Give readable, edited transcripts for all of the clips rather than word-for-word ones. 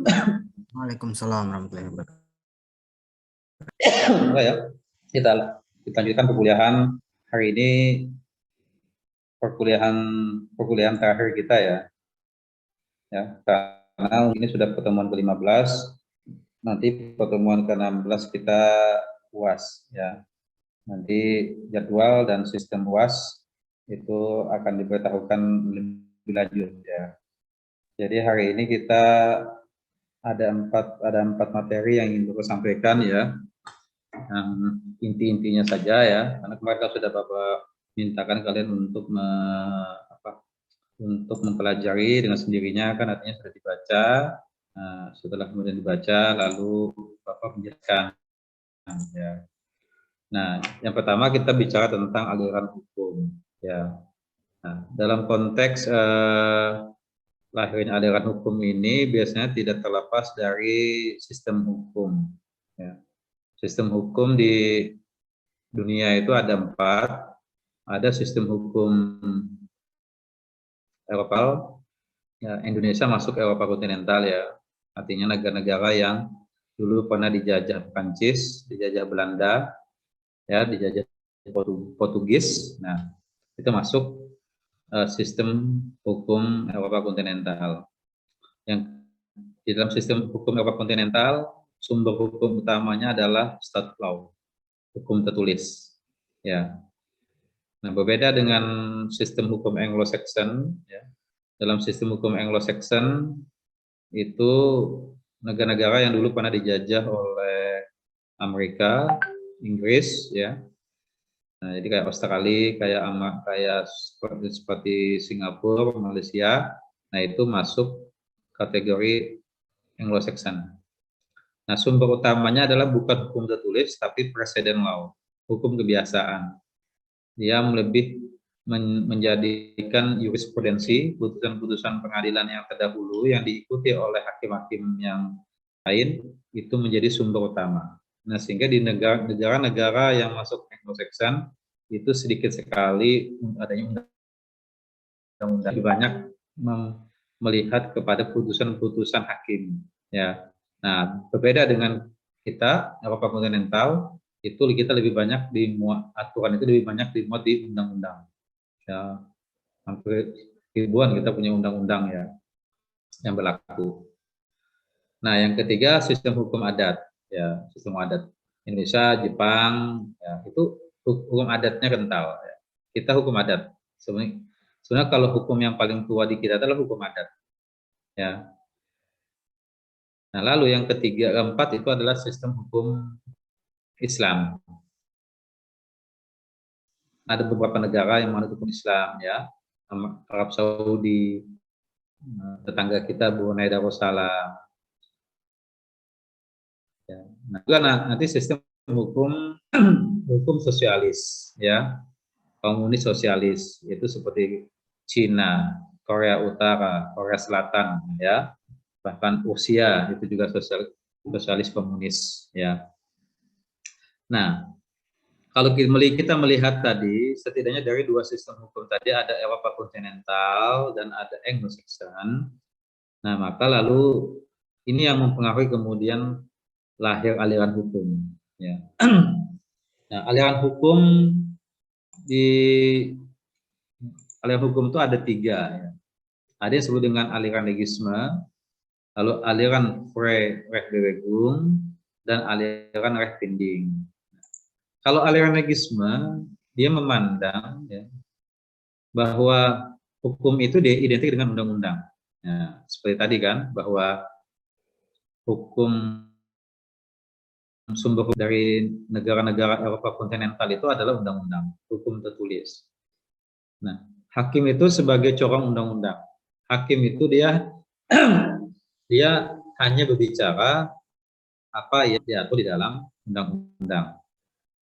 Waalaikumsalam warahmatullahi wabarakatuh. Oke ya, kita lanjutkan perkuliahan hari ini, perkuliahan terakhir kita ya. Karena ini sudah pertemuan ke-15, nanti pertemuan ke-16 kita UAS ya. Nanti jadwal dan sistem UAS itu akan diberitahukan lebih lanjut ya. Jadi hari ini kita ada empat materi yang ingin Bapak sampaikan ya. Inti-intinya saja ya, karena kemarin kalau sudah Bapak mintakan kalian untuk untuk mempelajari dengan sendirinya, kan artinya sudah dibaca. Nah, setelah kemudian dibaca lalu Bapak menjelaskan ya. Nah, yang pertama kita bicara tentang aliran hukum ya. Nah, dalam konteks lahirnya aliran hukum ini biasanya tidak terlepas dari sistem hukum ya. Sistem hukum di dunia itu ada 4, ada sistem hukum Eropa, ya, Indonesia masuk Eropa kontinental ya, artinya negara-negara yang dulu pernah dijajah Prancis, dijajah Belanda, ya, dijajah Portugis. Nah, itu masuk sistem hukum Eropa kontinental. Yang di dalam sistem hukum Eropa kontinental, sumber hukum utamanya adalah statute law, hukum tertulis. Ya. Nah, berbeda dengan sistem hukum Anglo-Saxon, ya. Dalam sistem hukum Anglo-Saxon itu negara-negara yang dulu pernah dijajah oleh Amerika, Inggris, ya. Nah, jadi kayak Australia, kayak seperti Singapura, Malaysia, nah itu masuk kategori Anglo-Saxon. Nah, sumber utamanya adalah bukan hukum tertulis, tapi precedent law, hukum kebiasaan. Dia lebih menjadikan jurisprudensi, putusan-putusan pengadilan yang terdahulu yang diikuti oleh hakim-hakim yang lain, itu menjadi sumber utama. Nah, sehingga di negara-negara yang masuk Anglo-Saxon itu sedikit sekali adanya undang-undang, lebih banyak melihat kepada putusan-putusan hakim. Ya, nah berbeda dengan kita Eropa kontinental, itu kita lebih banyak dimuat, aturan itu lebih banyak dimuat di undang-undang. Ya, hampir ribuan kita punya undang-undang ya yang berlaku. Nah, yang ketiga sistem hukum adat ya, sistem adat Indonesia, Jepang ya, itu hukum adatnya kental ya. Kita hukum adat. Sebenarnya kalau hukum yang paling tua di kita adalah hukum adat ya. Nah, lalu yang ketiga, keempat itu adalah sistem hukum Islam. Ada beberapa negara yang menganut hukum Islam ya, Arab Saudi, tetangga kita Brunei Darussalam. Ya. Nah, juga nanti sistem hukum hukum sosialis ya, komunis sosialis itu seperti Cina, Korea Utara, Korea Selatan ya, bahkan Rusia itu juga sosialis komunis ya. Nah, kalau kita melihat tadi, setidaknya dari dua sistem hukum tadi, ada Eropa kontinental dan ada Anglo-Saxon. Nah, maka lalu ini yang mempengaruhi kemudian lahir aliran hukum. Ya. Nah, aliran hukum itu ada 3. Ya. Ada yang disebut dengan aliran legisme, lalu aliran Rechtsbewegung, dan aliran Rechtsbinding. Kalau aliran legisme, dia memandang ya, bahwa hukum itu identik dengan undang-undang. Ya, seperti tadi kan, bahwa hukum sumber dari negara-negara Eropa kontinental itu adalah undang-undang, hukum tertulis. Nah, hakim itu sebagai corong undang-undang. Hakim itu dia hanya berbicara apa yang diatur di dalam undang-undang.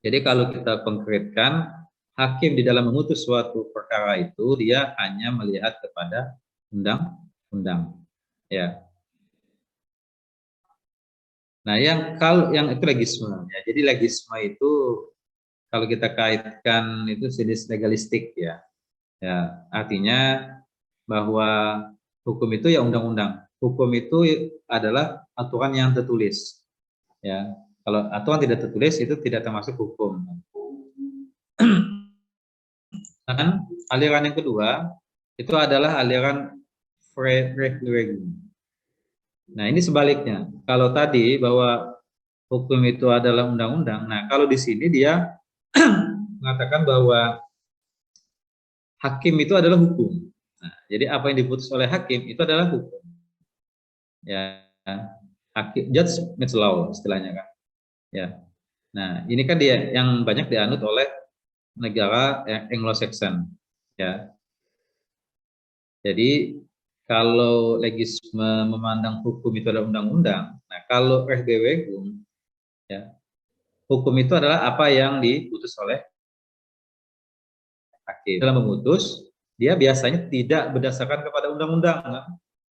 Jadi kalau kita konkretkan, hakim di dalam memutus suatu perkara itu dia hanya melihat kepada undang-undang. Ya. Nah, yang itu legisme ya. Jadi legisme itu kalau kita kaitkan itu jenis legalistik ya. Ya, artinya bahwa hukum itu ya undang-undang. hukum itu adalah aturan yang tertulis. Ya, kalau aturan tidak tertulis itu tidak termasuk hukum. Dan aliran yang kedua itu adalah aliran Frege. Nah, ini sebaliknya. Kalau tadi bahwa hukum itu adalah undang-undang, nah kalau di sini dia mengatakan bahwa hakim itu adalah hukum. Nah, jadi apa yang diputus oleh hakim itu adalah hukum. Ya, hakim judge makes law istilahnya kan. Ya. Nah, ini kan dia yang banyak dianut oleh negara Anglo-Saxon. Ya. Jadi kalau legisme memandang hukum itu adalah undang-undang, nah kalau RBWGUM, ya, hukum itu adalah apa yang diputus oleh hakim. Dalam memutus, dia biasanya tidak berdasarkan kepada undang-undang,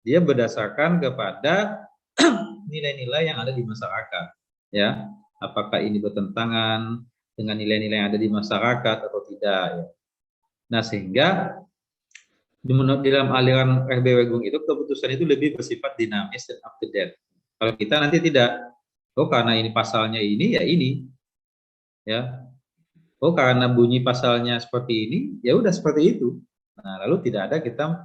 dia berdasarkan kepada nilai-nilai yang ada di masyarakat. Ya, apakah ini bertentangan dengan nilai-nilai yang ada di masyarakat atau tidak? Ya. Nah, sehingga di dalam aliran RBWGUM itu keputusan itu lebih bersifat dinamis dan up to date. Kalau kita nanti tidak, oh karena ini pasalnya ini ya ini, ya, oh karena bunyi pasalnya seperti ini ya udah seperti itu. Nah lalu tidak ada kita,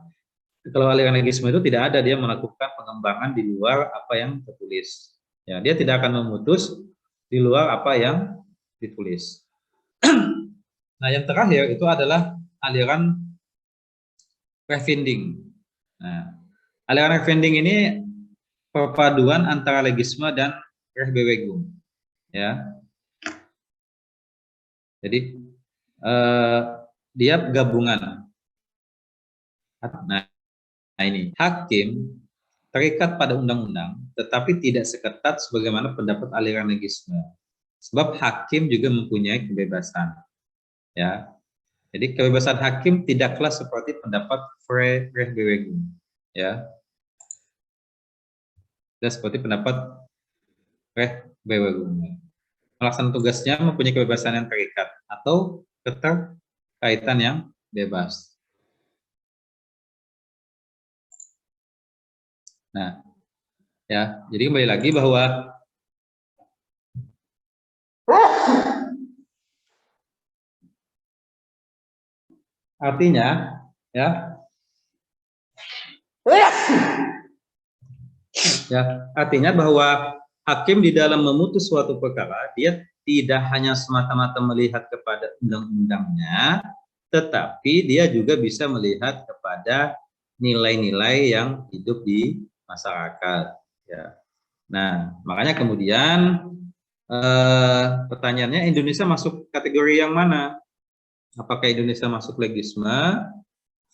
kalau aliran legisme itu tidak ada dia melakukan pengembangan di luar apa yang tertulis. Ya dia tidak akan memutus di luar apa yang ditulis. Nah yang terakhir itu adalah aliran Reefending. Nah, aliran Reefending ini perpaduan antara legisme dan RBWGUM. Ya. Jadi dia gabungan. Nah, ini hakim terikat pada undang-undang, tetapi tidak seketat sebagaimana pendapat aliran legisme. Sebab hakim juga mempunyai kebebasan. Ya. Jadi kebebasan hakim tidaklah seperti pendapat RBWGUM. Ya. Dan seperti pendapat RBWGUM. Melaksanakan tugasnya mempunyai kebebasan yang terikat atau keterkaitan yang bebas. Nah, ya, jadi kembali lagi bahwa artinya, ya, artinya bahwa hakim di dalam memutus suatu perkara dia tidak hanya semata-mata melihat kepada undang-undangnya, tetapi dia juga bisa melihat kepada nilai-nilai yang hidup di masyarakat. Ya. Nah, makanya kemudian pertanyaannya Indonesia masuk kategori yang mana? Apakah Indonesia masuk legisme,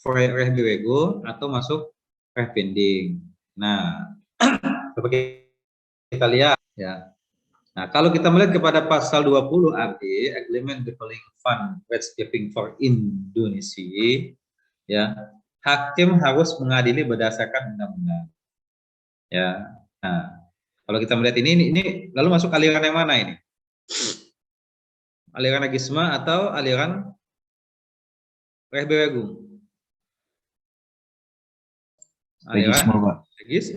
RBWGUM, atau masuk Reefending? Nah, seperti kita lihat ya. Nah, kalau kita melihat kepada pasal 20 AB Agreement Developing Fund Giving for Indonesia, ya, hakim harus mengadili berdasarkan undang-undang. Ya. Nah, kalau kita melihat ini lalu masuk aliran yang mana ini? Aliran legisme atau aliran RBWGUM? Legisme, Pak.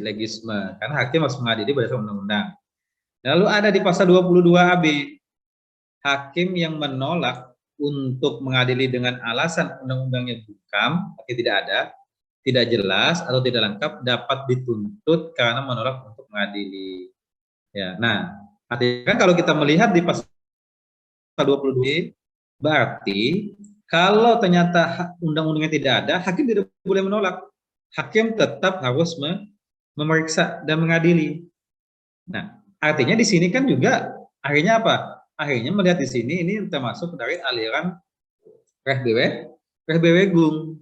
Legisme. Karena hakim harus mengadili berdasarkan undang-undang. Lalu ada di pasal 22 AB, hakim yang menolak untuk mengadili dengan alasan undang-undangnya bungkam, tapi tidak ada, tidak jelas atau tidak lengkap, dapat dituntut karena menolak untuk mengadili. Ya, nah, artinya kan kalau kita melihat di pasal 22, berarti kalau ternyata undang-undangnya tidak ada, hakim tidak boleh menolak. Hakim tetap harus memeriksa dan mengadili. Nah, artinya di sini kan juga akhirnya apa? Akhirnya melihat di sini ini termasuk dari aliran RBWGUM.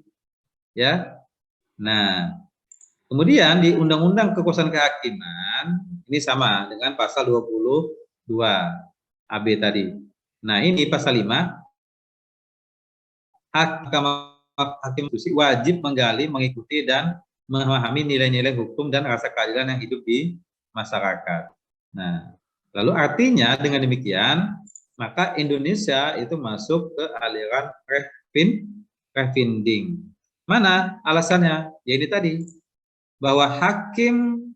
Ya. Nah, kemudian di Undang-Undang Kekuasaan Kehakiman ini sama dengan pasal 22 AB tadi. Nah, ini pasal 5 hakim konstitusi wajib menggali, mengikuti dan memahami nilai-nilai hukum dan rasa keadilan yang hidup di masyarakat. Nah, lalu artinya dengan demikian maka Indonesia itu masuk ke aliran Reefending. Mana alasannya? Ya ini tadi. bahwa hakim,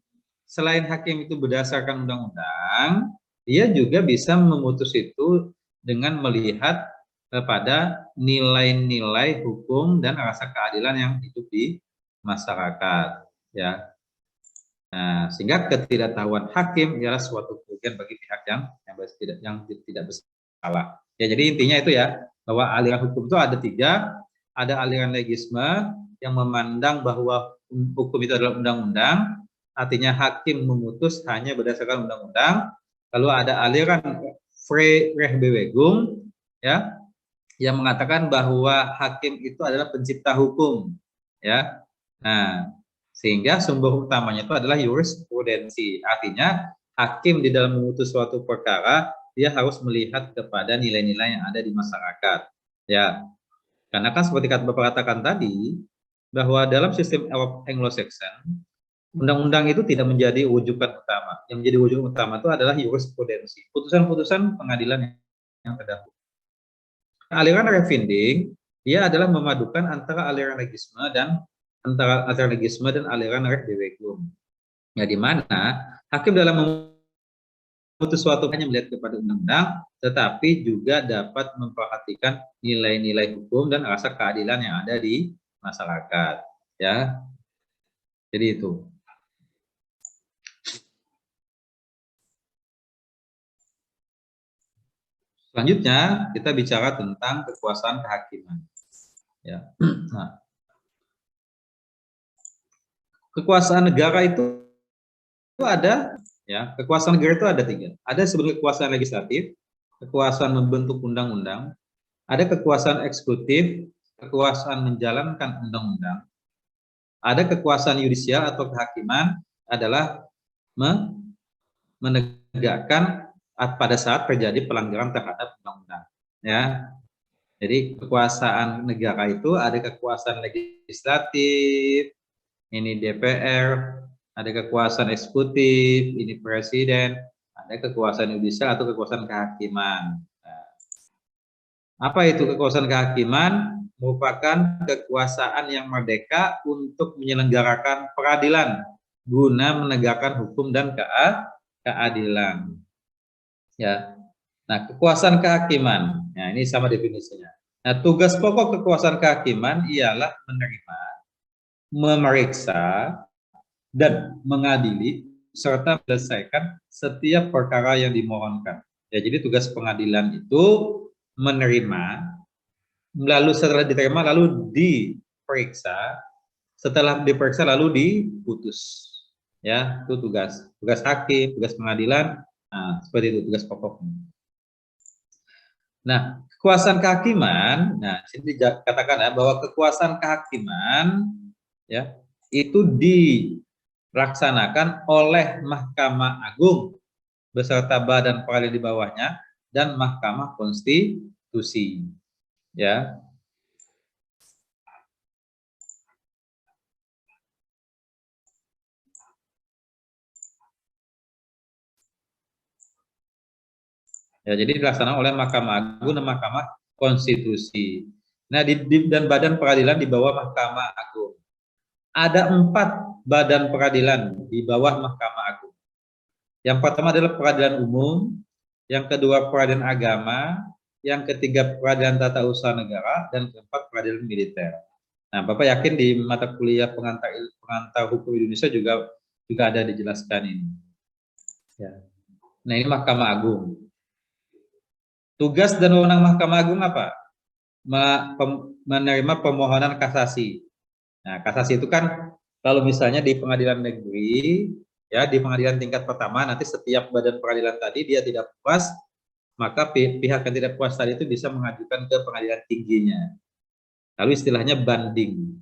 selain hakim itu berdasarkan undang-undang, dia juga bisa memutus itu dengan melihat kepada nilai-nilai hukum dan rasa keadilan yang hidup di masyarakat, ya. Nah, sehingga ketidaktahuan hakim ialah suatu kerugian bagi pihak yang tidak bersalah. Ya, jadi intinya itu ya, bahwa aliran hukum itu ada tiga. Ada aliran legisme yang memandang bahwa hukum itu adalah undang-undang, artinya hakim memutus hanya berdasarkan undang-undang. Lalu ada aliran Vrij Rechtbeweging, ya, yang mengatakan bahwa hakim itu adalah pencipta hukum, ya. Nah, sehingga sumber utamanya itu adalah jurisprudensi. Artinya hakim di dalam memutus suatu perkara dia harus melihat kepada nilai-nilai yang ada di masyarakat, ya. Karena kan seperti Bapak katakan tadi, bahwa dalam sistem Anglo-Saxon, undang-undang itu tidak menjadi rujukan utama. Yang menjadi rujukan utama itu adalah jurisprudensi, putusan-putusan pengadilan yang terdahulu. Aliran Revinding, dia adalah memadukan antara aliran legisme dan aliran Rechtbeweging. Ya, di mana hakim dalam memutus suatu hanya melihat kepada undang-undang, tetapi juga dapat memperhatikan nilai-nilai hukum dan rasa keadilan yang ada di masyarakat, ya. Jadi itu. Selanjutnya kita bicara tentang kekuasaan kehakiman, ya. Nah, kekuasaan negara itu ada, ya. Kekuasaan negara itu ada tiga. Ada sebenarnya kekuasaan legislatif, kekuasaan membentuk undang-undang, ada kekuasaan eksekutif, kekuasaan menjalankan undang-undang, ada kekuasaan yudisial atau kehakiman adalah menegakkan pada saat terjadi pelanggaran terhadap undang-undang, ya. Jadi kekuasaan negara itu ada kekuasaan legislatif, ini DPR, ada kekuasaan eksekutif, ini presiden, ada kekuasaan yudisial atau kekuasaan kehakiman. Nah, apa itu kekuasaan kehakiman? Merupakan kekuasaan yang merdeka untuk menyelenggarakan peradilan guna menegakkan hukum dan keadilan. Ya. Nah, kekuasaan kehakiman. Nah, ini sama definisinya. Nah, tugas pokok kekuasaan kehakiman ialah menerima, memeriksa, dan mengadili serta menyelesaikan setiap perkara yang dimohonkan. Ya, jadi tugas pengadilan itu menerima, lalu setelah diterima lalu diperiksa, setelah diperiksa lalu diputus. Ya, itu tugas hakim, tugas pengadilan. Nah, seperti itu tugas pokoknya. Nah, kekuasaan kehakiman, nah sini dikatakan ya bahwa kekuasaan kehakiman ya itu dilaksanakan oleh Mahkamah Agung beserta badan peradilan di bawahnya dan Mahkamah Konstitusi, ya. Ya, jadi dilaksanakan oleh Mahkamah Agung dan Mahkamah Konstitusi. Nah, dan badan peradilan di bawah Mahkamah Agung. Ada 4 badan peradilan di bawah Mahkamah Agung. Yang pertama adalah peradilan umum, yang kedua peradilan agama, yang ketiga peradilan tata usaha negara, dan keempat peradilan militer. Nah, Bapak yakin di mata kuliah pengantar hukum Indonesia juga ada dijelaskan ini. Ya. Nah, ini Mahkamah Agung. Tugas dan wewenang Mahkamah Agung apa? Menerima permohonan kasasi. Nah, kasasi itu kan kalau misalnya di pengadilan negeri, ya di pengadilan tingkat pertama, nanti setiap badan peradilan tadi dia tidak puas, maka pihak yang tidak puas tadi itu bisa mengajukan ke pengadilan tingginya. Lalu istilahnya banding.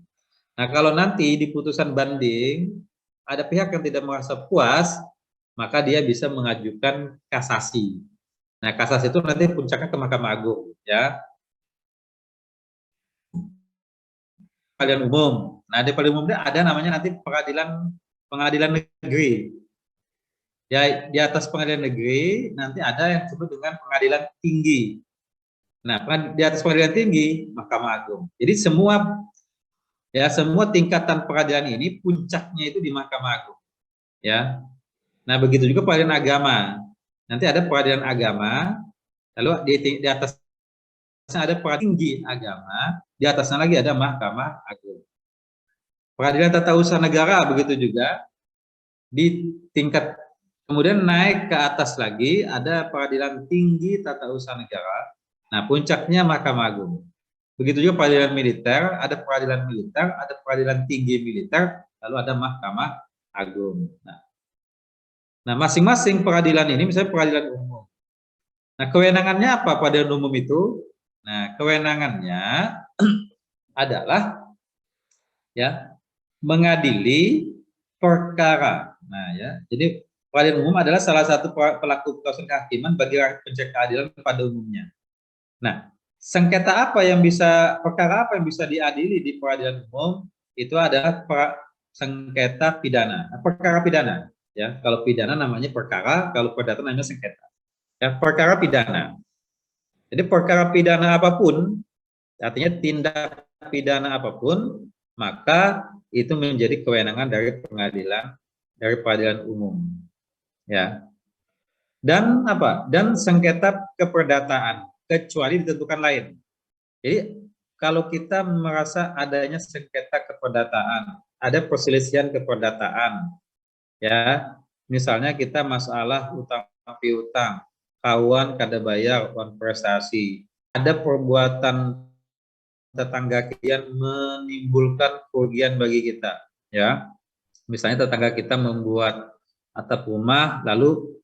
Nah, kalau nanti di putusan banding ada pihak yang tidak merasa puas, maka dia bisa mengajukan kasasi. Nah, kasasi itu nanti puncaknya ke Mahkamah Agung, ya. Pengadilan umum. Nah, di pengadilan umum ada namanya nanti pengadilan negeri. Ya, di atas pengadilan negeri nanti ada yang disebut dengan pengadilan tinggi. Nah, di atas pengadilan tinggi Mahkamah Agung. Jadi semua Ya, semua tingkatan peradilan ini puncaknya itu di Mahkamah Agung. Ya. Nah, begitu juga peradilan agama. Nanti ada peradilan agama, lalu di atasnya ada peradilan tinggi agama, di atasnya lagi ada Mahkamah Agung. Peradilan tata usaha negara begitu juga, di tingkat kemudian naik ke atas lagi ada peradilan tinggi tata usaha negara. Nah, puncaknya Mahkamah Agung. Begitu juga peradilan militer, ada peradilan tinggi militer, lalu ada Mahkamah Agung. Nah, masing-masing peradilan ini misalnya peradilan umum. Nah, kewenangannya apa peradilan umum itu? Nah, kewenangannya adalah ya mengadili perkara. Nah, ya. Jadi peradilan umum adalah salah satu pelaku proses kehakiman bagi pencari keadilan pada umumnya. Nah, sengketa apa yang bisa, perkara apa yang bisa diadili di peradilan umum itu adalah sengketa pidana, perkara pidana. Ya, kalau pidana namanya perkara, kalau perdata namanya sengketa. Ya, perkara pidana. Jadi perkara pidana apapun, artinya tindak pidana apapun, maka itu menjadi kewenangan dari pengadilan, dari peradilan umum. Ya. Dan apa? Dan sengketa keperdataan, kecuali ditentukan lain. Jadi kalau kita merasa adanya sengketa keperdataan, ada perselisihan keperdataan, ya, misalnya kita masalah utang piutang, kawan kada bayar uang prestasi, ada perbuatan tetangga yang menimbulkan kerugian bagi kita, ya, misalnya tetangga kita membuat atap rumah, lalu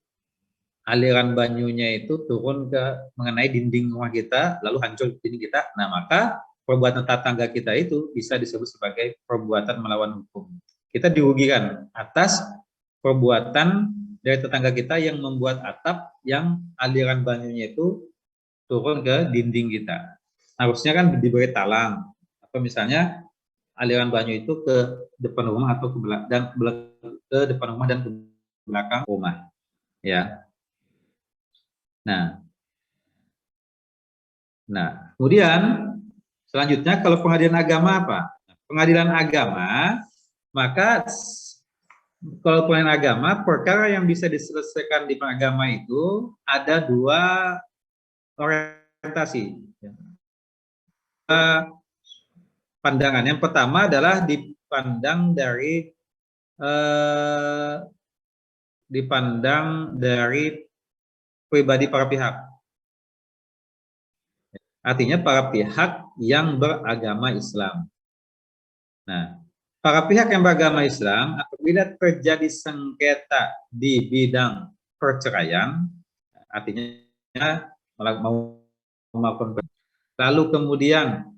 aliran banyunya itu turun ke mengenai dinding rumah kita, lalu hancur dinding kita. Nah, maka perbuatan tetangga kita itu bisa disebut sebagai perbuatan melawan hukum. Kita dirugikan atas perbuatan dari tetangga kita yang membuat atap yang aliran banyunya itu turun ke dinding kita. Harusnya kan diberi talang, atau misalnya aliran banyu itu ke depan rumah atau ke depan rumah dan ke belakang rumah, ya. Nah, kemudian selanjutnya kalau pengadilan agama apa? Pengadilan agama, maka kalau pengadilan agama, perkara yang bisa diselesaikan di pengadilan agama itu ada dua orientasi. Pandangan. Yang pertama adalah dipandang dari pribadi para pihak. Artinya para pihak yang beragama Islam. Nah, para pihak yang beragama Islam apabila terjadi sengketa di bidang perceraian, artinya mau melakukan, lalu kemudian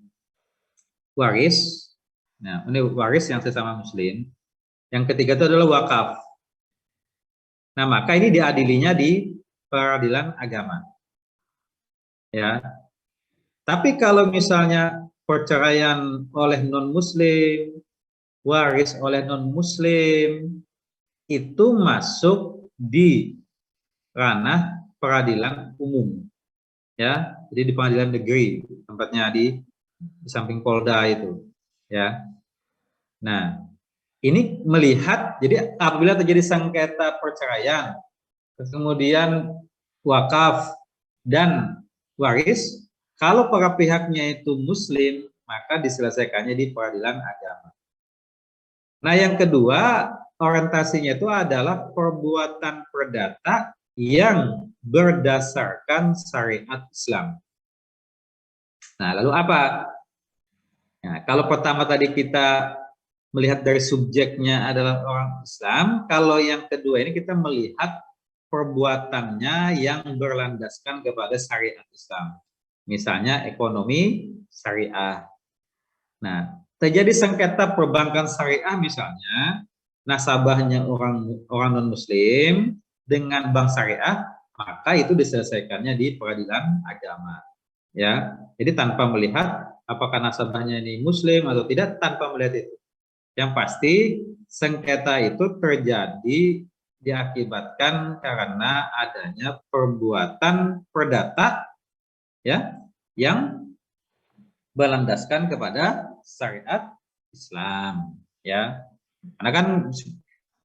waris. Nah, ini waris yang sesama muslim. Yang ketiga itu adalah wakaf. Nah, maka ini diadilinya di peradilan agama. Ya. Tapi kalau misalnya perceraian oleh non-muslim, waris oleh non-muslim, itu masuk di ranah peradilan umum. Ya, jadi di pengadilan negeri, tempatnya di samping Polda itu. Ya. Nah, ini melihat, jadi apabila terjadi sengketa perceraian, kemudian wakaf dan waris, kalau para pihaknya itu muslim, maka diselesaikannya di peradilan agama. Nah, yang kedua, orientasinya itu adalah perbuatan perdata yang berdasarkan syariat Islam. Nah, lalu apa? Nah, kalau pertama tadi kita melihat dari subjeknya adalah orang Islam, kalau yang kedua ini kita melihat perbuatannya yang berlandaskan kepada syariat Islam. Misalnya ekonomi syariah. Nah, terjadi sengketa perbankan syariah misalnya, nasabahnya orang non-muslim dengan bank syariah, maka itu diselesaikannya di peradilan agama. Ya, jadi tanpa melihat apakah nasabahnya ini muslim atau tidak, tanpa melihat itu. Yang pasti sengketa itu terjadi diakibatkan karena adanya perbuatan perdata, ya, yang berlandaskan kepada syariat Islam, ya. Karena kan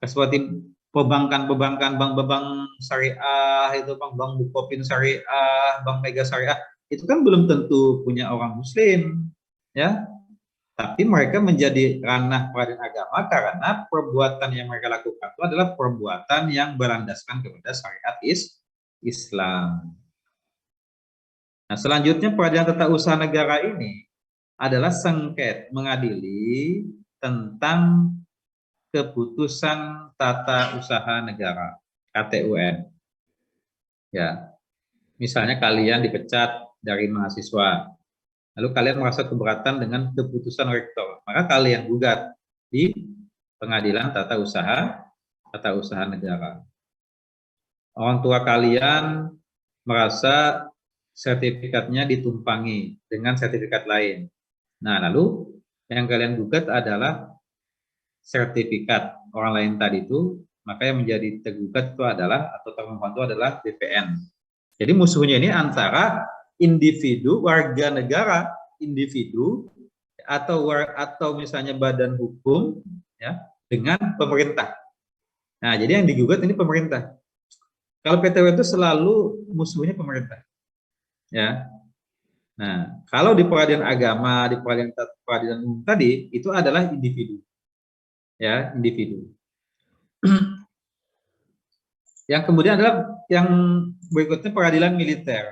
seperti perbankan-perbankan, bank-bank syariah itu, bank Bukopin syariah, bank Mega syariah, itu kan belum tentu punya orang Muslim, ya. Tapi mereka menjadi ranah peradilan agama karena perbuatan yang mereka lakukan itu adalah perbuatan yang berlandaskan kepada syariat Islam. Nah, selanjutnya peradilan tata usaha negara ini adalah sengketa mengadili tentang keputusan tata usaha negara (KTUN). Ya, misalnya kalian dipecat dari mahasiswa, lalu kalian merasa keberatan dengan keputusan rektor, maka kalian gugat di pengadilan tata usaha negara. Orang tua kalian merasa sertifikatnya ditumpangi dengan sertifikat lain. Nah, lalu yang kalian gugat adalah sertifikat orang lain tadi itu, maka yang menjadi tergugat itu adalah, atau termohon itu adalah BPN. Jadi musuhnya ini antara individu, warga negara, individu, atau misalnya badan hukum, ya, dengan pemerintah. Nah, jadi yang digugat ini pemerintah. Kalau PTW itu selalu musuhnya pemerintah, ya. Nah, kalau di peradilan agama, di peradilan umum tadi, itu adalah individu, ya, individu. Yang kemudian adalah yang berikutnya peradilan militer,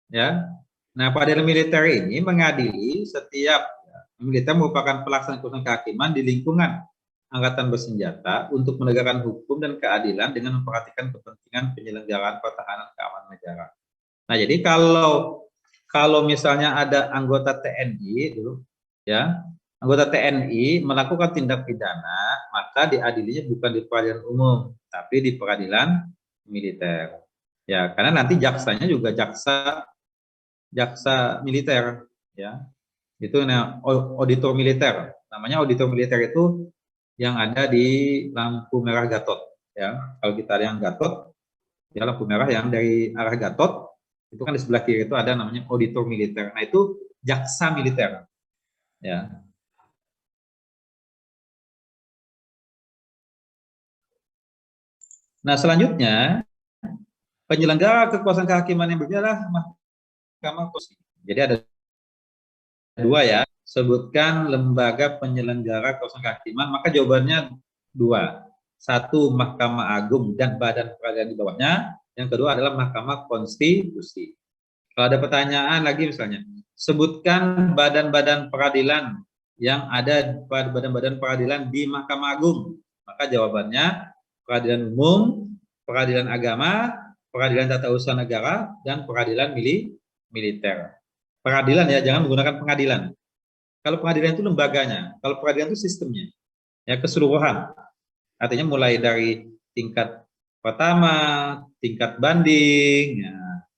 ya. Nah, peradilan militer ini mengadili setiap militer merupakan pelaksana keputusan kehakiman di lingkungan angkatan bersenjata untuk menegakkan hukum dan keadilan dengan memperhatikan kepentingan penyelenggaraan pertahanan keamanan negara. Nah, jadi kalau misalnya ada anggota TNI dulu, ya, anggota TNI melakukan tindak pidana, maka diadilinya bukan di peradilan umum, tapi di peradilan militer. Ya, karena nanti jaksanya juga jaksa militer, ya. Itu auditor militer. Namanya auditor militer itu yang ada di lampu merah Gatot, ya. Kalau kita lihat Gatot, ya, lampu merah yang dari arah Gatot, itu kan di sebelah kiri itu ada namanya auditor militer. Nah, itu jaksa militer, ya. Nah, selanjutnya penyelenggara kekuasaan kehakiman yang berbeda adalah Mahkamah Konstitusi. Jadi ada dua, ya. Sebutkan lembaga penyelenggara kekuasaan kehakiman, maka jawabannya dua. Satu, Mahkamah Agung dan badan peradilan di bawahnya. Yang kedua adalah Mahkamah Konstitusi. Kalau ada pertanyaan lagi misalnya, sebutkan badan-badan peradilan yang ada pada badan-badan peradilan di Mahkamah Agung. Maka jawabannya peradilan umum, peradilan agama, peradilan tata usaha negara, dan peradilan militer. Peradilan, ya, jangan menggunakan pengadilan. Kalau pengadilan itu lembaganya, kalau peradilan itu sistemnya, ya, keseluruhan. Artinya mulai dari tingkat pertama, tingkat banding,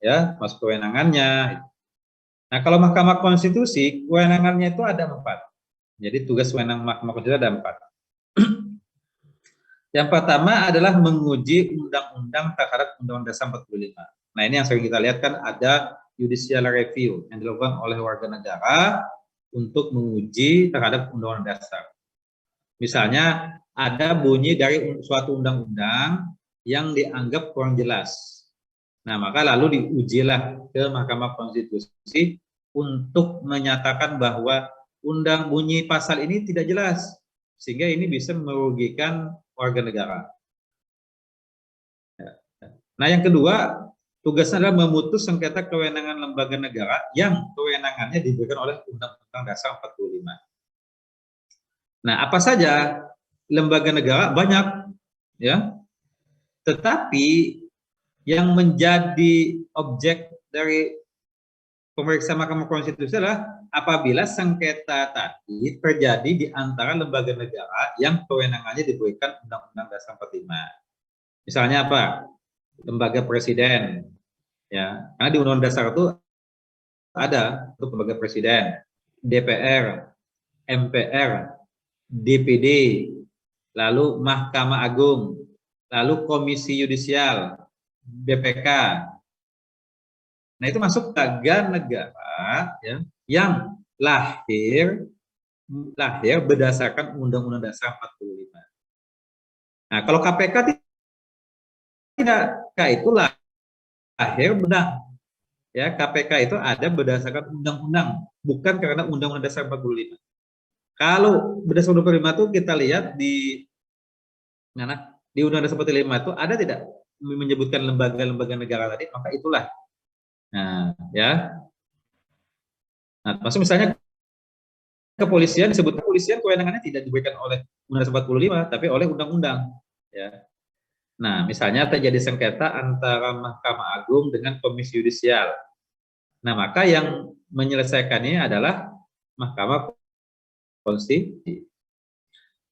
ya, masuk kewenangannya. Nah, kalau Mahkamah Konstitusi, kewenangannya itu ada 4. Jadi tugas wewenang Mahkamah Konstitusi ada 4. Yang pertama adalah menguji undang-undang terhadap Undang-Undang Dasar 45. Nah, ini yang sering kita lihat kan ada judicial review yang dilakukan oleh warga negara untuk menguji terhadap Undang-Undang Dasar. Misalnya ada bunyi dari suatu undang-undang yang dianggap kurang jelas. Nah, maka lalu diujilah ke Mahkamah Konstitusi untuk menyatakan bahwa bunyi pasal ini tidak jelas, sehingga ini bisa merugikan warga negara. Nah, yang kedua, tugasnya adalah memutus sengketa kewenangan lembaga negara yang kewenangannya diberikan oleh Undang-Undang Dasar 45. Nah, apa saja lembaga negara? Banyak, ya. Tetapi yang menjadi objek dari pemeriksaan Mahkamah Konstitusi adalah apabila sengketa tadi terjadi di antara lembaga negara yang kewenangannya diberikan Undang-Undang Dasar 45. Misalnya apa? Lembaga presiden, ya. Karena di Undang-Undang Dasar itu ada untuk lembaga presiden, DPR, MPR, DPD, lalu Mahkamah Agung, lalu Komisi Yudisial, BPK. Nah, itu masuk lembaga negara, ya, yang lahir lahir berdasarkan Undang-Undang Dasar 45. Nah, kalau KPK tidak, itu lahir benar. Ya, KPK itu ada berdasarkan undang-undang, bukan karena Undang-Undang Dasar 45. Kalau berdasarkan 45 itu kita lihat di mana? Di Undang-Undang Dasar 45 itu ada tidak menyebutkan lembaga-lembaga negara tadi, maka itulah. Nah, ya. Nah, maksud misalnya kepolisian, disebut kepolisian kewenangannya tidak diberikan oleh Undang-Undang Dasar 45, tapi oleh undang-undang. Ya. Nah, misalnya terjadi sengketa antara Mahkamah Agung dengan Komisi Yudisial. Nah, maka yang menyelesaikannya adalah Mahkamah Konstitusi.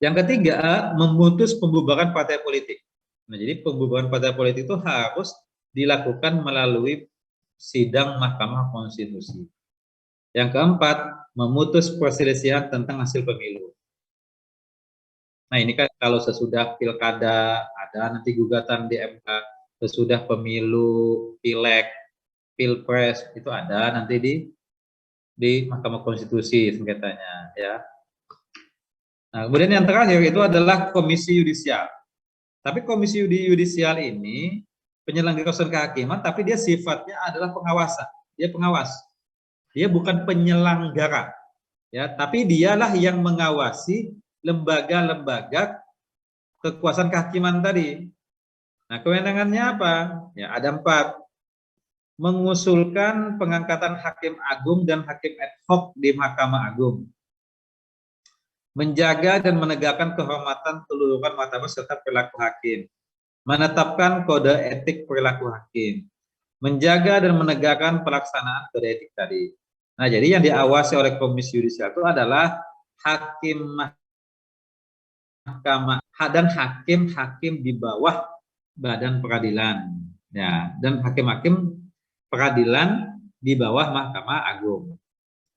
Yang ketiga, memutus pembubaran partai politik. Nah, jadi pembubaran partai politik itu harus dilakukan melalui sidang Mahkamah Konstitusi. Yang keempat, memutus perselisihan tentang hasil pemilu. Nah, ini kan kalau sesudah pilkada, ada nanti gugatan di MK, sesudah pemilu, pileg, pilpres, itu ada nanti di Mahkamah Konstitusi sengketanya, ya. Nah, kemudian yang terakhir itu adalah Komisi Yudisial. Tapi Komisi Yudisial ini penyelenggara urusan kehakiman, tapi dia sifatnya adalah pengawasan. Dia pengawas. Dia bukan penyelenggara, ya. Tapi dialah yang mengawasi lembaga-lembaga kekuasaan kehakiman tadi. Nah, kewenangannya apa? Ya, ada 4. Mengusulkan pengangkatan hakim agung dan hakim ad hoc di Mahkamah Agung. Menjaga dan menegakkan kehormatan, keluhuran martabat serta perilaku hakim. Menetapkan kode etik perilaku hakim. Menjaga dan menegakkan pelaksanaan kode etik tadi. Nah, jadi yang diawasi oleh Komisi Yudisial itu adalah hakim mahkamah dan hakim-hakim di bawah badan peradilan, ya, dan hakim-hakim peradilan di bawah Mahkamah Agung.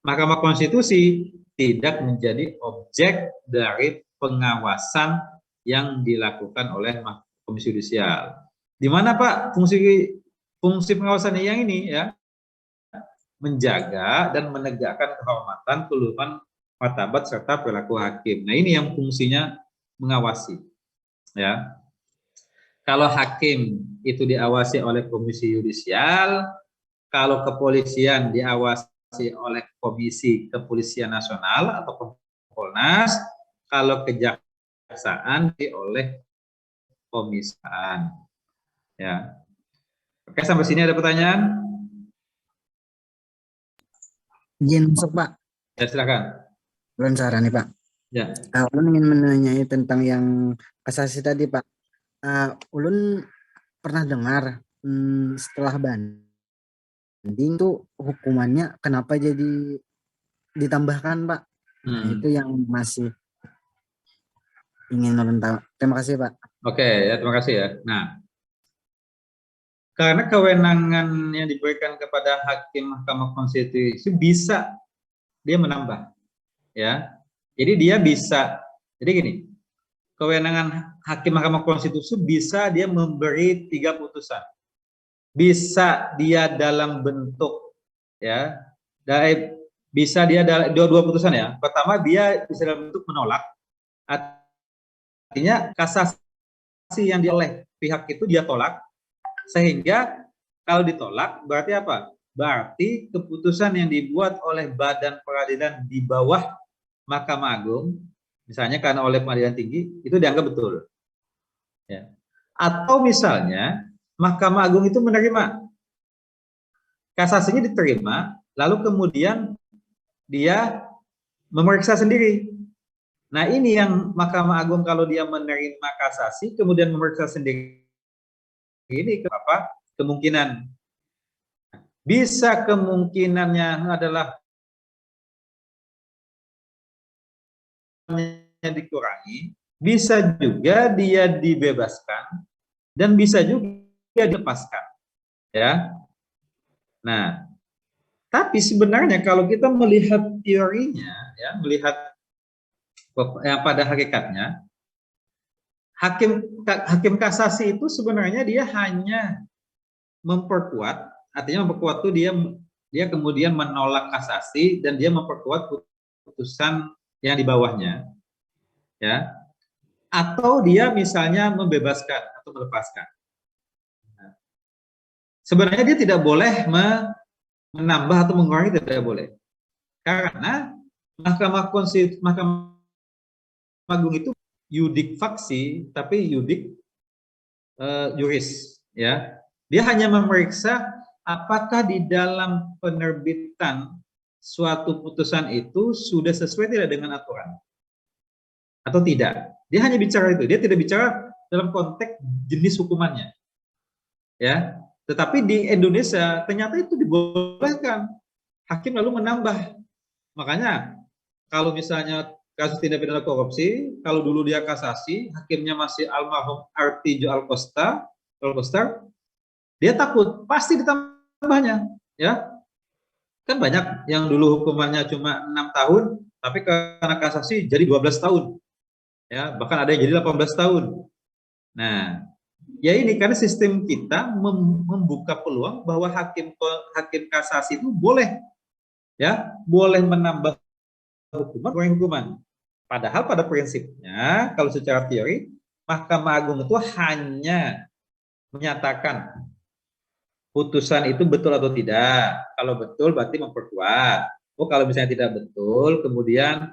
Mahkamah Konstitusi tidak menjadi objek dari pengawasan yang dilakukan oleh Komisi Yudisial. Di mana Pak fungsi pengawasan yang ini, ya, menjaga dan menegakkan kehormatan, keluhuran martabat serta perilaku hakim. Nah, ini yang fungsinya mengawasi, ya. Kalau hakim itu diawasi oleh Komisi Yudisial, kalau kepolisian diawasi oleh Komisi Kepolisian Nasional atau Kompolnas, kalau kejaksaan oleh Komisan. Ya. Oke, sampai sini ada pertanyaan? Izin masuk Pak. Ya, silakan. Ulun saran nih Pak. Ya. Ulun ingin menanyai tentang yang kasasi tadi Pak. Ulun pernah dengar setelah banding tuh hukumannya kenapa jadi ditambahkan Pak? Nah, itu yang masih ingin ulun tahu. Terima kasih Pak. Oke, ya, terima kasih ya. Nah, karena kewenangan yang diberikan kepada hakim Mahkamah Konstitusi bisa dia menambah, ya. Jadi dia bisa, jadi gini, kewenangan hakim Mahkamah Konstitusi bisa dia memberi 3 putusan. Bisa dia dalam bentuk, ya, bisa dia dua putusan, ya. Pertama, dia bisa dalam bentuk menolak, artinya kasasi yang oleh pihak itu dia tolak, sehingga kalau ditolak berarti apa? Berarti keputusan yang dibuat oleh badan peradilan di bawah Mahkamah Agung, misalnya karena oleh pengadilan tinggi, itu dianggap betul, ya. Atau misalnya Mahkamah Agung itu menerima, kasasinya diterima, lalu kemudian dia memeriksa sendiri. Nah, ini yang Mahkamah Agung kalau dia menerima kasasi kemudian memeriksa sendiri, ini apa? Kemungkinan. Bisa kemungkinannya adalah dikurangi, bisa juga dia dibebaskan, dan bisa juga dilepaskan, ya. Nah, tapi sebenarnya kalau kita melihat teorinya, ya, melihat pada hakikatnya, hakim kasasi itu sebenarnya dia hanya memperkuat, artinya memperkuat itu dia kemudian menolak kasasi dan dia memperkuat putusan yang di bawahnya, ya, atau dia misalnya membebaskan atau melepaskan. Sebenarnya dia tidak boleh menambah atau mengurangi, tidak boleh. Karena Mahkamah Agung itu yudik faksi, tapi yudik juris, ya. Dia hanya memeriksa apakah di dalam penerbitan suatu putusan itu sudah sesuai tidak dengan aturan atau tidak. Dia hanya bicara itu. Dia tidak bicara dalam konteks jenis hukumannya, ya. Tetapi di Indonesia ternyata itu dibolehkan. Hakim lalu menambah. Makanya kalau misalnya kasus tindak pidana korupsi, kalau dulu dia kasasi, hakimnya masih almarhum Artijo Alkostar, dia takut pasti ditambahnya, ya. Kan banyak yang dulu hukumannya cuma 6 tahun, tapi karena kasasi jadi 12 tahun. Ya, bahkan ada yang jadi 18 tahun. Nah, ya ini karena sistem kita membuka peluang bahwa hakim kasasi itu boleh, ya, boleh menambah hukuman. Padahal pada prinsipnya kalau secara teori Mahkamah Agung itu hanya menyatakan putusan itu betul atau tidak. Kalau betul berarti memperkuat. Oh, kalau misalnya tidak betul, kemudian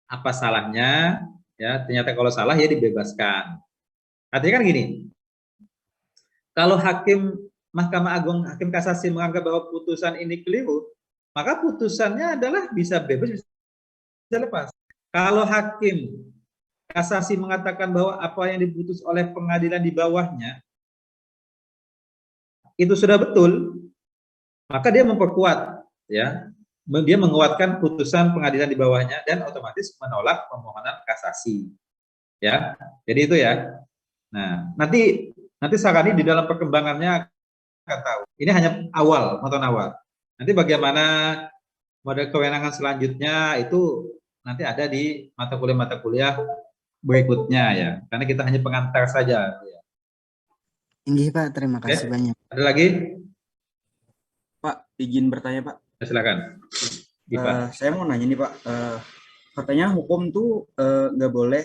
apa salahnya? Ya, ternyata kalau salah ya dibebaskan. Artinya kan gini, kalau Mahkamah Agung, hakim kasasi menganggap bahwa putusan ini keliru, maka putusannya adalah bisa bebas, bisa lepas. Kalau hakim kasasi mengatakan bahwa apa yang diputus oleh pengadilan di bawahnya itu sudah betul, maka dia memperkuat, ya, dia menguatkan putusan pengadilan di bawahnya dan otomatis menolak permohonan kasasi, ya. Jadi itu ya. Nah, nanti Sarani di dalam perkembangannya akan tahu. Ini hanya awal, pengetahuan awal. Nanti bagaimana model kewenangan selanjutnya itu nanti ada di mata kuliah berikutnya, ya. Karena kita hanya pengantar saja. Ya. Inggih Pak, terima kasih banyak. Ada lagi? Pak, izin bertanya Pak. Ya, silakan. Saya mau nanya nih Pak, katanya hukum tuh nggak boleh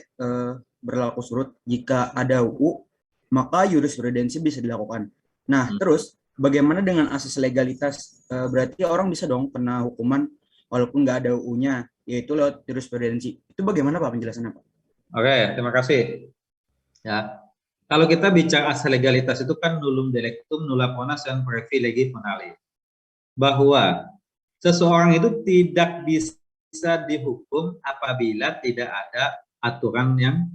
berlaku surut jika ada UU, maka jurisprudensi bisa dilakukan. Nah, terus bagaimana dengan asas legalitas? Berarti orang bisa dong kena hukuman walaupun nggak ada UU-nya, yaitu lewat jurisprudensi. Itu bagaimana Pak penjelasannya Pak? Oke, terima kasih. Ya, kalau kita bicara asas legalitas itu kan nullum delictum nulla ponas dan privilegi penali. Bahwa seseorang itu tidak bisa dihukum apabila tidak ada aturan yang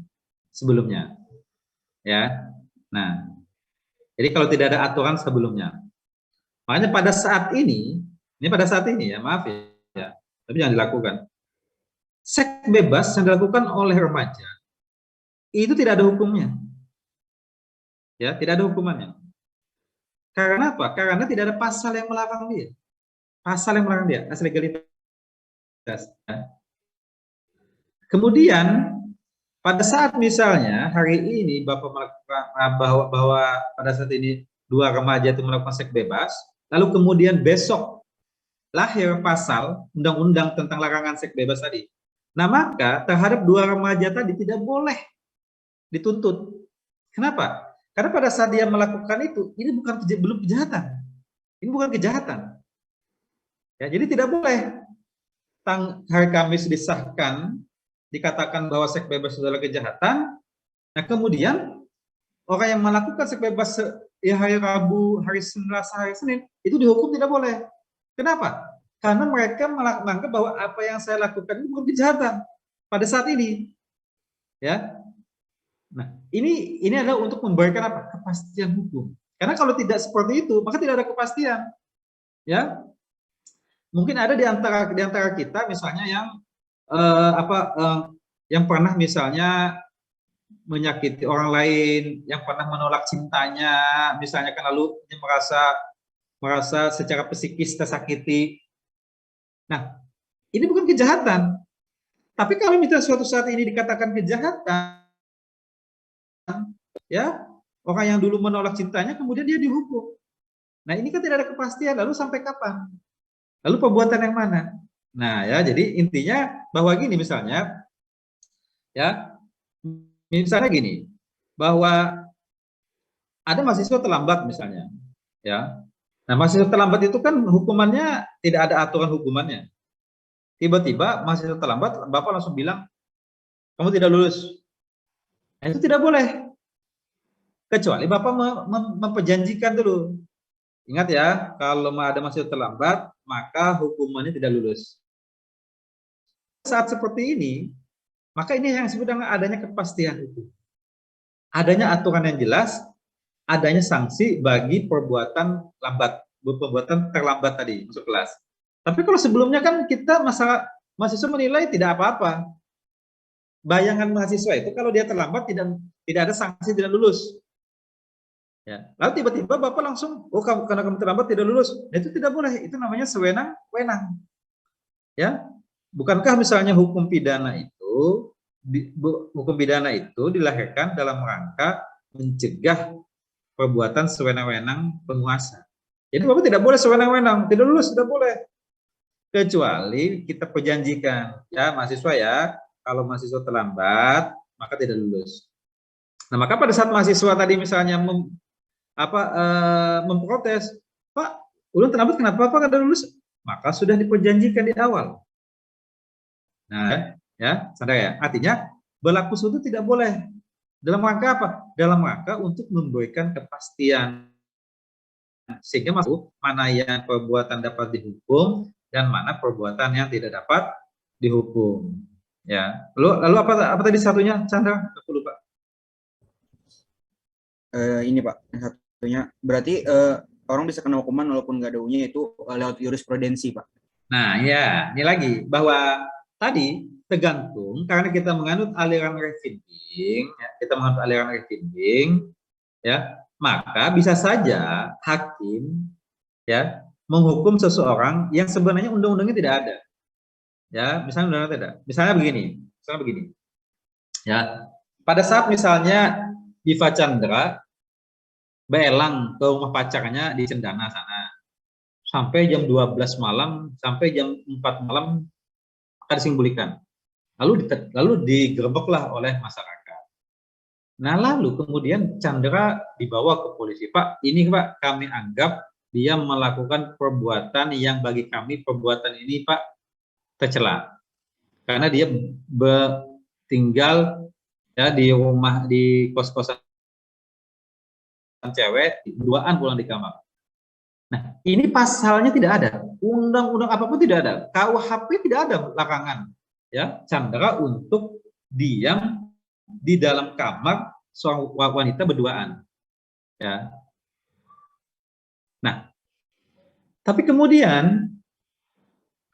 sebelumnya. Ya. Nah, jadi kalau tidak ada aturan sebelumnya. Makanya pada saat ini ya, maaf ya, tapi jangan dilakukan. Seks bebas yang dilakukan oleh remaja itu tidak ada hukumnya. Ya, tidak ada hukumannya. Karena apa? Karena tidak ada pasal yang melarang dia. Pasal yang melarang dia, asas legalitas. Ya. Kemudian pada saat misalnya hari ini Bapak melakukan bahwa pada saat ini 2 remaja itu melakukan seks bebas, lalu kemudian besok lahir pasal undang-undang tentang larangan seks bebas tadi. Nah, maka terhadap 2 remaja tadi tidak boleh dituntut. Kenapa? Karena pada saat dia melakukan itu, ini belum kejahatan. Ini bukan kejahatan. Ya, jadi tidak boleh hari Kamis disahkan, dikatakan bahwa seks bebas adalah kejahatan. Nah, kemudian orang yang melakukan seks bebas ya hari Rabu, hari Selasa, hari Senin, itu dihukum tidak boleh. Kenapa? Karena mereka menganggap bahwa apa yang saya lakukan ini bukan kejahatan pada saat ini. Ya. Nah, ini adalah untuk memberikan apa? Kepastian hukum. Karena kalau tidak seperti itu, maka tidak ada kepastian. Ya. Mungkin ada di antara kita misalnya yang yang pernah misalnya menyakiti orang lain, yang pernah menolak cintanya, misalnya kan lalu merasa secara psikis tersakiti. Nah, ini bukan kejahatan. Tapi kalau misalnya suatu saat ini dikatakan kejahatan, ya, orang yang dulu menolak cintanya kemudian dia dihukum. Nah, ini kan tidak ada kepastian, lalu sampai kapan? Lalu perbuatan yang mana? Nah, ya, jadi intinya bahwa gini misalnya, Ya, misalnya gini, bahwa ada mahasiswa terlambat misalnya, ya. Nah, mahasiswa terlambat itu kan hukumannya tidak ada aturan hukumannya. Tiba-tiba mahasiswa terlambat, Bapak langsung bilang, kamu tidak lulus. Nah, itu tidak boleh. Kecuali Bapak memperjanjikan dulu. Ingat ya, kalau ada mahasiswa terlambat, maka hukumannya tidak lulus. Saat seperti ini, maka ini yang disebut dengan adanya kepastian hukum. Adanya aturan yang jelas, adanya sanksi bagi perbuatan lambat, perbuatan terlambat tadi masuk kelas. Tapi kalau sebelumnya kan kita mahasiswa menilai tidak apa-apa. Bayangan mahasiswa itu kalau dia terlambat tidak ada sanksi, tidak lulus. Ya. Lalu tiba-tiba Bapak langsung, oh karena kamu terlambat tidak lulus. Nah, itu tidak boleh, itu namanya sewenang-wenang. Ya, bukankah misalnya hukum pidana itu dilahirkan dalam rangka mencegah perbuatan sewenang-wenang penguasa. Jadi Bapak tidak boleh sewenang-wenang, tidak lulus tidak boleh. Kecuali kita perjanjikan, ya mahasiswa ya, kalau mahasiswa terlambat maka tidak lulus. Nah, maka pada saat mahasiswa tadi misalnya memprotes, Pak, ulun terlambat kenapa Pak tidak lulus? Maka sudah diperjanjikan di awal. Nah, ya, sadar ya. Artinya berlaku surut tidak boleh. Dalam rangka apa? Dalam rangka untuk memberikan kepastian. Sehingga masuk mana yang perbuatan dapat dihukum dan mana perbuatan yang tidak dapat dihukum. Ya. Lalu apa tadi satunya, Chandra? Aku lupa. Ini Pak, yang satunya berarti orang bisa kena hukuman walaupun nggak ada U-nya itu lewat jurisprudensi Pak. Nah ya, ini lagi bahwa tadi tergantung karena kita menganut aliran reviding, ya, ya, maka bisa saja hakim ya menghukum seseorang yang sebenarnya undang-undangnya tidak ada. Ya, misalnya undang-undang tidak. Misalnya begini. Ya, pada saat misalnya Diva Chandra beelang ke rumah pacarnya di Cendana sana. Sampai jam 12 malam, sampai jam 4 malam akan disembunyikan. Lalu digerebeklah oleh masyarakat. Nah, lalu kemudian Chandra dibawa ke polisi. Pak, ini Pak, kami anggap dia melakukan perbuatan yang bagi kami perbuatan ini Pak tercela. Karena dia tinggal ya di rumah, di kos-kosan cewek, duaan pulang di kamar. Nah, ini pasalnya tidak ada, undang-undang apapun tidak ada, KUHP tidak ada larangan ya Chandra untuk diam di dalam kamar seorang wanita berduaan. Ya. Nah, tapi kemudian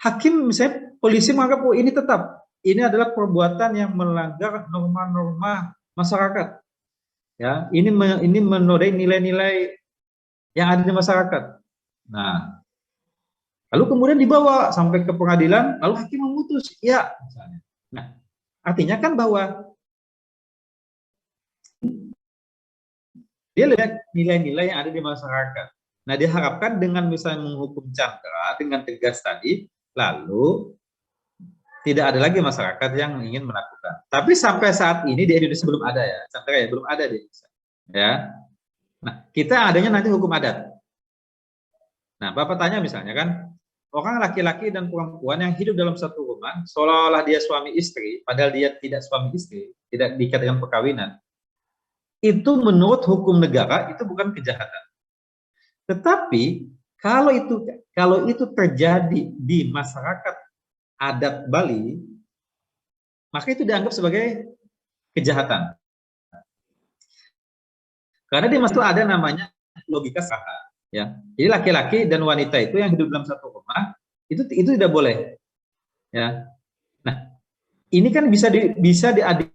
hakim misalnya polisi menganggap oh ini tetap ini adalah perbuatan yang melanggar norma-norma masyarakat. Ya, ini menodai nilai-nilai yang ada di masyarakat. Nah, lalu kemudian dibawa sampai ke pengadilan, lalu hakim memutus, ya, misalnya. Nah, artinya kan bahwa dia lihat nilai-nilai yang ada di masyarakat. Nah, diharapkan dengan misalnya menghukum Chandra dengan tegas tadi, lalu tidak ada lagi masyarakat yang ingin melakukan. Tapi sampai saat ini di Indonesia belum ada ya, Chandra ya, belum ada di Indonesia. Ya. Nah, kita adanya nanti hukum adat. Nah, Bapak tanya misalnya kan, orang laki-laki dan perempuan yang hidup dalam satu rumah, seolah-olah dia suami istri, padahal dia tidak suami istri, tidak diikat dengan perkawinan, itu menurut hukum negara itu bukan kejahatan. Tetapi kalau itu terjadi di masyarakat adat Bali, maka itu dianggap sebagai kejahatan. Karena di situ ada namanya logika saha. Ya, jadi laki-laki dan wanita itu yang hidup dalam satu rumah itu tidak boleh. Ya, nah ini kan bisa diadili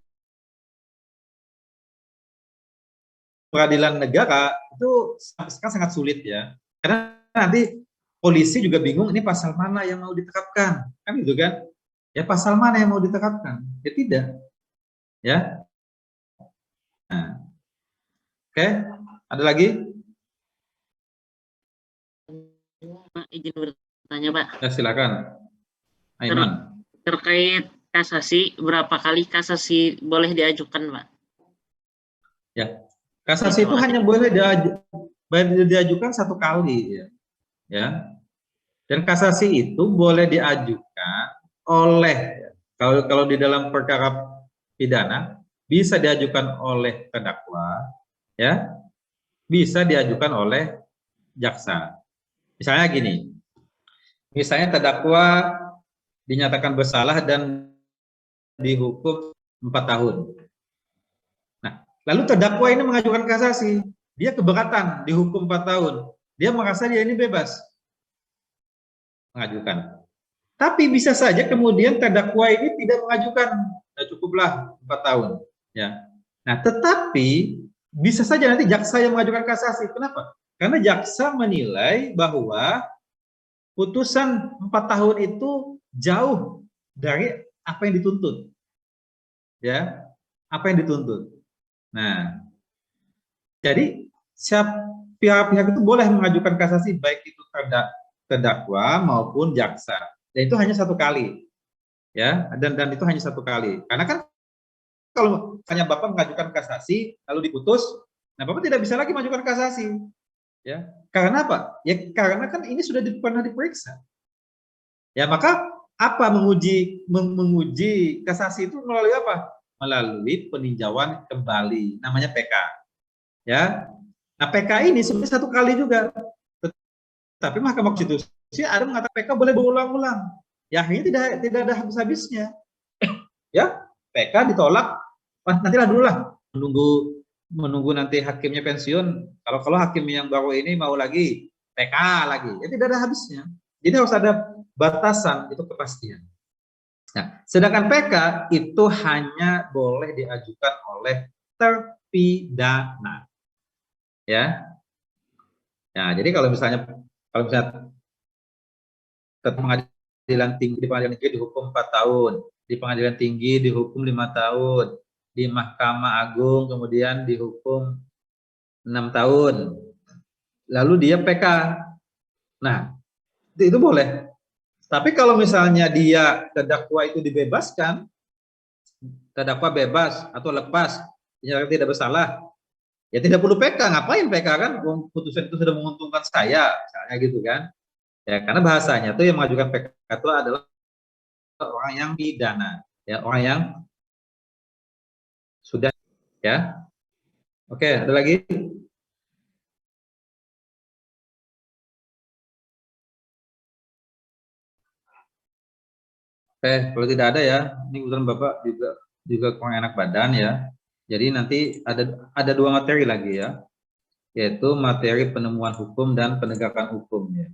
peradilan negara itu sekarang sangat sulit ya, karena nanti polisi juga bingung ini pasal mana yang mau ditetapkan, kan gitu kan? Ya pasal mana yang mau ditetapkan? Ya tidak. Ya. Nah. Oke, ada lagi? Pak, izin bertanya Pak. Ya silakan. Aiman. Terkait kasasi, berapa kali kasasi boleh diajukan, Pak? Ya, kasasi itu hanya boleh diajukan 1 kali, ya. Dan kasasi itu boleh diajukan oleh, kalau di dalam perkara pidana bisa diajukan oleh terdakwa, ya, bisa diajukan oleh jaksa. Misalnya gini, misalnya terdakwa dinyatakan bersalah dan dihukum 4 tahun. Nah, lalu terdakwa ini mengajukan kasasi, dia keberatan dihukum 4 tahun, dia merasa dia ini bebas mengajukan. Tapi bisa saja kemudian terdakwa ini tidak mengajukan, nah cukuplah 4 tahun, ya. Nah, tetapi bisa saja nanti jaksa yang mengajukan kasasi. Kenapa? Karena jaksa menilai bahwa putusan 4 tahun itu jauh dari apa yang dituntut, ya, apa yang dituntut. Nah, jadi pihak-pihak itu boleh mengajukan kasasi baik itu terdakwa maupun jaksa. Dan itu hanya 1 kali, ya. Dan itu hanya 1 kali. Karena kan kalau hanya Bapak mengajukan kasasi lalu diputus, nah Bapak tidak bisa lagi mengajukan kasasi, ya. Karena apa? Ya karena kan ini sudah pernah diperiksa. Ya maka apa menguji kasasi itu melalui apa? Melalui peninjauan kembali, namanya PK, ya. Nah PK ini sebenarnya 1 kali juga, tapi Mahkamah Konstitusi ada mengatakan PK boleh berulang-ulang. Ya akhirnya tidak ada habis-habisnya, ya. PK ditolak, nantilah dulu lah, menunggu nanti hakimnya pensiun. Kalau hakim yang baru ini mau lagi PK lagi, ya tidak ada habisnya. Jadi harus ada batasan, itu kepastian. Nah, sedangkan PK itu hanya boleh diajukan oleh terpidana, ya. Nah, jadi kalau misalnya pengadilan tinggi, di pengadilan tinggi dihukum 4 tahun, di pengadilan tinggi dihukum 5 tahun, di Mahkamah Agung kemudian dihukum 6 tahun, lalu dia PK. Nah, itu boleh. Tapi kalau misalnya dia terdakwa itu dibebaskan, terdakwa bebas atau lepas, dinyatakan tidak bersalah, ya tidak perlu PK. Ngapain PK kan? Putusan itu sudah menguntungkan saya, misalnya gitu kan. Ya, karena bahasanya tuh yang mengajukan PK itu adalah orang yang pidana, ya, orang yang sudah, ya. Oke, ada lagi? Kalau tidak ada ya, ini kebetulan Bapak juga kurang enak badan ya. Jadi nanti ada 2 materi lagi ya, yaitu materi penemuan hukum dan penegakan hukum ya.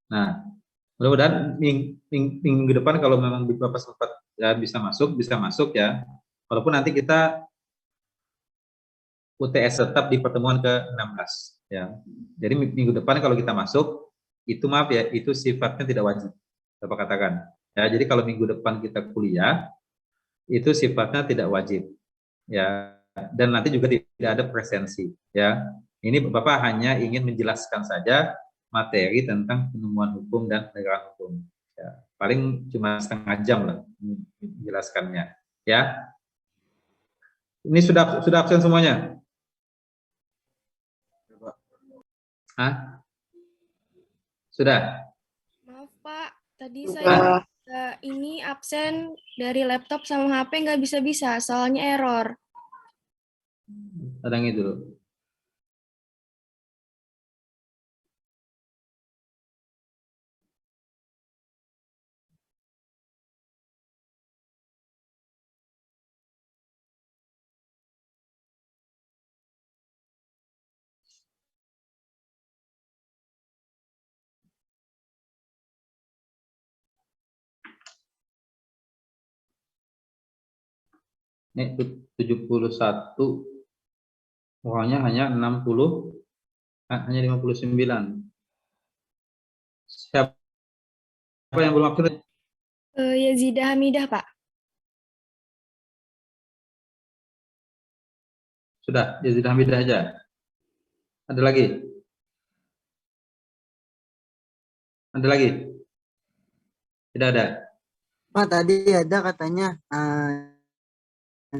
Nah, mudah-mudahan minggu depan kalau memang Bapak sempat ya bisa masuk ya. Walaupun nanti kita UTS tetap di pertemuan ke-16 ya. Jadi minggu depan kalau kita masuk, itu maaf ya, itu sifatnya tidak wajib, Bapak katakan. Ya, jadi kalau minggu depan kita kuliah, itu sifatnya tidak wajib, ya. Dan nanti juga tidak ada presensi, ya. Ini Bapak hanya ingin menjelaskan saja materi tentang penemuan hukum dan penegakan hukum. Ya, paling cuma setengah jam lah menjelaskannya, ya. Ini sudah absen semuanya? Hah? Sudah? Maaf Pak, tadi saya ini absen dari laptop sama HP nggak bisa-bisa, soalnya error. Kadang itu. Ini 71, orangnya hanya 60, hanya 59. Siapa yang belum absen? Yazidah Hamidah Pak. Sudah, Yazidah Hamidah aja. Ada lagi? Ada lagi? Tidak ada. Pak, tadi ada katanya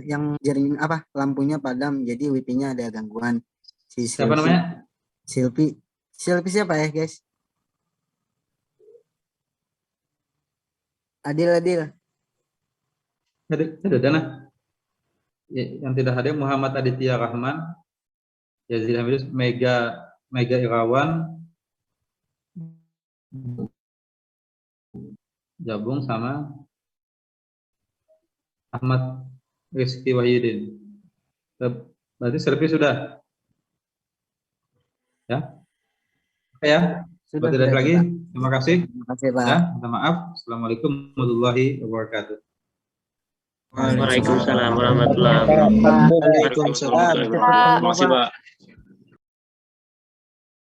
yang jaring lampunya padam, jadi wifi-nya ada gangguan. Siapa namanya? Silpi siapa ya, guys? Adil. Ada Dana. Yang tidak hadir Muhammad Aditya Rahman, Yazid Hamidus, Mega Irawan, gabung sama Ahmad Rizky Wahyudin. Berarti servis sudah. Ya. Oke ya. Sudah Tidak lagi. Pak. Terima kasih. Terima kasih, Pak. Ya, minta maaf. Assalamualaikum warahmatullahi wabarakatuh. Waalaikumsalam warahmatullahi wabarakatuh. Waalaikumsalam. Terima kasih, Pak.